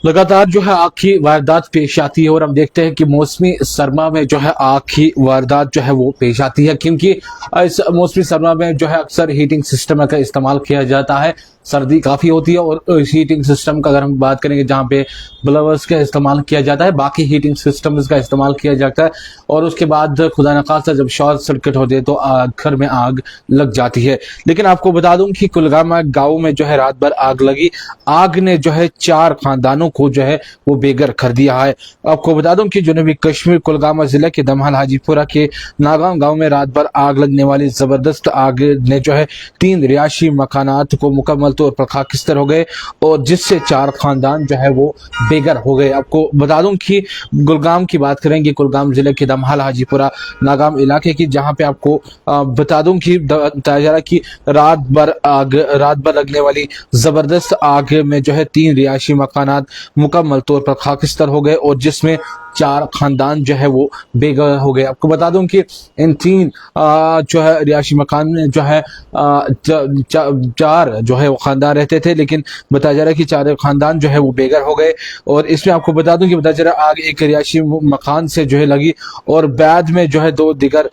लगातार जो है आग की वारदात पेश आती है और हम देखते हैं कि मौसमी सरमा में जो है आग की वारदात जो है वो पेश आती है, क्योंकि इस मौसमी सरमा में जो है अक्सर हीटिंग सिस्टम का इस्तेमाल किया जाता है। सर्दी काफ़ी होती है और इस हीटिंग सिस्टम का अगर हम बात करेंगे जहाँ पे ब्लोअर्स का इस्तेमाल किया जाता है, बाकी हीटिंग सिस्टम्स का इस्तेमाल किया जाता है और उसके बाद खुदा न खास्ता जब शॉर्ट सर्किट होते हैं तो घर में आग लग जाती है। लेकिन आपको बता दूं कि कुलगामा गांव में जो है रात भर आग लगी। आग ने जो है 4 खानदानों को जो है वो बेघर कर दिया है। आपको बता दूं कि जनूबी कश्मीर कुलगामा जिले के दमहाल हाजीपुरा के नागांव गांव में रात भर आग लगने वाली जबरदस्त आग ने जो है 3 रिहायशी मकानात को मुकम्मल तौर पर खाकिस्तर हो गए और जिससे 4 खानदान जो है वो बेघर हो गए। आपको बता दूं कि गुलगाम की बात करेंगे, कुलगाम जिले के दमहाल हाजीपुरा नागाम इलाके की, जहां पे आपको बता दूं कि बताया जा रहा है कि रात भर लगने वाली जबरदस्त आग में जो है 3 रिहायशी मकानात मुकम्मल तौर पर खाकिस्तर हो गए और जिसमें 4 खानदान जो है वो बेघर हो गए। आपको बता दूं कि इन 3 जो है रिहायशी मकान में जो है 4 जो है वो खानदान रहते थे, लेकिन बताया जा रहा है कि 4 खानदान जो है वो बेघर हो गए। और इसमें आपको बता दूं कि बताया जा रहा है आग एक रिहायशी मकान से जो है लगी और बाद में जो है 2 दिगर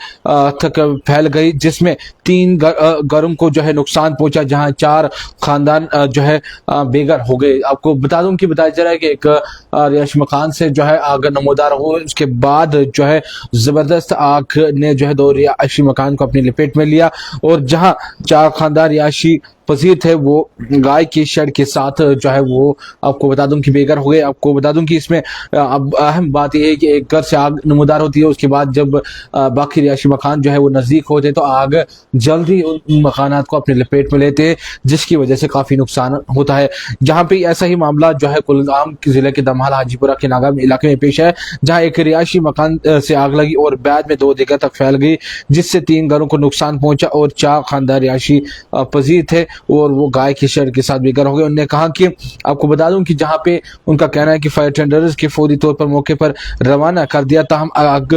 तक फैल गई, जिसमें 3 घरों को जो है नुकसान पहुंचा, जहां 4 खानदान जो है बेघर हो गए। आपको बता दूं कि बताया जा रहा है कि एक रिहायशी मकान से जो है आग नमूदार हो, उसके बाद जो है जबरदस्त आग ने जो है 2 रिहायशी मकान को अपनी लपेट में लिया और जहां 4 खानदान रिहायशी पसीर थे वो गाय की शेड के साथ जो है वो आपको बता दूं कि बेघर हो गए। आपको बता दूं कि इसमें अब अहम बात यह है कि एक घर से आग नमूदार होती है, उसके बाद जब बाकी रिहायशी मकान जो है वो नजदीक होते तो आग जल्दी उन मकानात को अपने लपेट में लेते हैं, जिसकी वजह से काफी नुकसान होता है। जहाँ पे ऐसा ही मामला जो है कुलगाम जिले के दमहाल हाजीपुरा के नागाम इलाके में पेश है, जहाँ एक रिहायशी मकान से आग लगी और बाद में 2 जगह तक फैल गई, जिससे 3 घरों को नुकसान पहुंचा और 4 खानदान रिहायशी पजीर थे और वो गाय के शेड के साथ बेघर हो गए। उन्होंने कहा कि आपको बता दूं कि जहां पे उनका कहना है कि फायर टेंडर्स के फौरी तौर पर मौके पर रवाना कर दिया, ताहम आग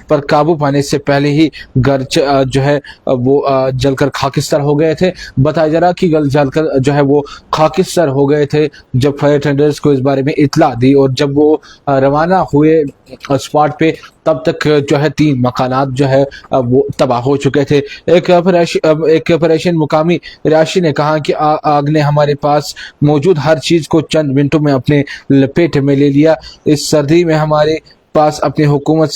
पर काबू पाने से पहले ही घर जो है वो जलकर खाकिस्तान हो गए थे। बताया जा रहा कि जलकर जो है वो खाकिस्तान हो गए थे जब फायर टेंडर्स को इस बारे में इत्तला दी और जब वो रवाना हुए स्पॉट पे तब तक जो है 3 मकानात जो है वो तबाह हो चुके थे। एक परेशान मुकामी रिहायशी ने कहा कि आग ने हमारे पास मौजूद हर चीज को चंद मिनटों में अपने लपेट में ले लिया। इस सर्दी में हमारे पास अपनी हुकूमत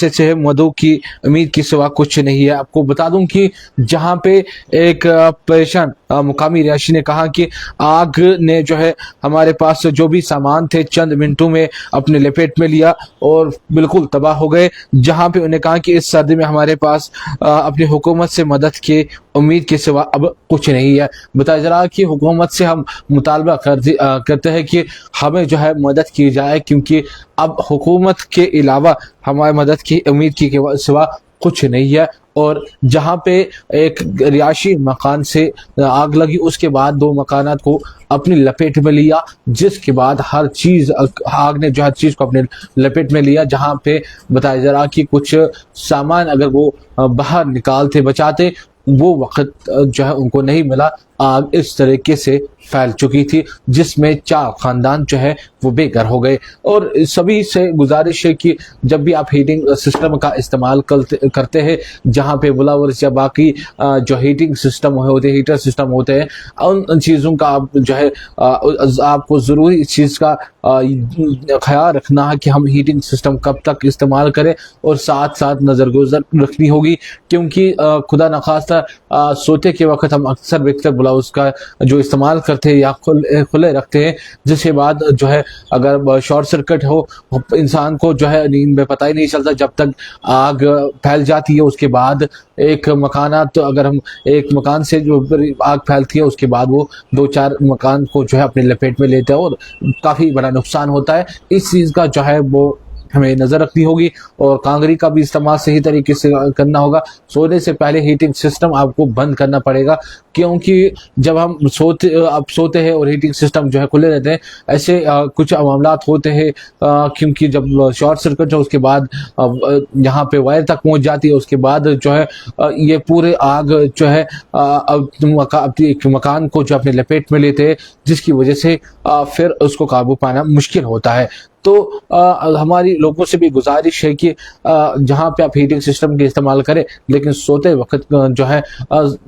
से मदद की उम्मीद की सिवा कुछ नहीं है। आपको बता दूं कि जहां पे एक परेशान मुकामी रिहायशी ने कहा कि आग ने जो है हमारे पास जो भी सामान थे चंद मिनटों में अपने लपेट में लिया और बिल्कुल तबाह हो गए। जहां पे उन्हें कहा कि इस सर्दी में हमारे पास अपनी हुकूमत से मदद की उम्मीद के सिवा अब कुछ नहीं है। बताया जा रहा कि हुकूमत से हम मुतालबा करते हैं कि हमें जो है मदद की जाए, क्योंकि अब हुकूमत के अलावा हमारी मदद की उम्मीद की सिवा कुछ नहीं है। और जहां पे एक रिहायशी मकान से आग लगी, उसके बाद 2 मकानात को अपनी लपेट में लिया, जिसके बाद हर चीज आग ने जो हर चीज को अपने लपेट में लिया। जहां पे बताया जा रहा कि कुछ सामान अगर वो बाहर निकालते बचाते वो वक्त जो है उनको नहीं मिला। आग इस तरीके से फैल चुकी थी जिसमें 4 खानदान जो है वो बेघर हो गए। और सभी से गुजारिश है कि जब भी आप हीटिंग सिस्टम का इस्तेमाल करते हैं, जहाँ पे ब्लोअर्स या बाकी जो हीटिंग सिस्टम होते हैं, हीटर सिस्टम होते हैं, उन चीज़ों का आप जो है आपको ज़रूरी इस चीज़ का ख्याल रखना है कि हम हीटिंग सिस्टम कब तक इस्तेमाल करें और साथ साथ नज़रगुजर रखनी होगी, क्योंकि खुदा न खास्ता सोते के वक्त हम अक्सर बेहतर ब्लाउज का जो इस्तेमाल करते हैं या खुले रखते हैं, जिसके बाद जो है अगर शॉर्ट सर्किट हो इंसान को जो है नींद में पता ही नहीं चलता जब तक आग फैल जाती है। उसके बाद एक मकानात तो अगर हम एक मकान से जो आग फैलती है उसके बाद वो 2-4 मकान को जो है अपने लपेट में लेते हैं और काफ़ी बड़ा नुकसान होता है। इस चीज़ का जो है वो ہمیں نظر رکھنی ہوگی اور کانگری کا بھی استعمال صحیح طریقے سے کرنا ہوگا. سونے سے پہلے ہیٹنگ سسٹم آپ کو بند کرنا پڑے گا, کیونکہ جب ہم سوتے ہیں اور ہیٹنگ سسٹم جو ہے کھلے رہتے ہیں, ایسے کچھ معاملات ہوتے ہیں, کیونکہ جب شارٹ سرکٹ ہے اس کے بعد یہاں پہ وائر تک پہنچ جاتی ہے, اس کے بعد جو ہے یہ پورے آگ جو ہے مکان کو جو اپنے لپیٹ میں لیتے ہیں, جس کی وجہ سے پھر اس کو قابو پانا مشکل ہوتا ہے. تو ہماری لوگوں سے بھی گزارش ہے کہ جہاں پہ آپ ہیٹنگ سسٹم کے استعمال کریں, لیکن سوتے وقت جو ہے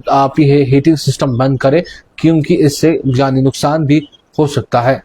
آپ یہ ہیٹنگ سسٹم بند کریں, کیونکہ اس سے جانی نقصان بھی ہو سکتا ہے.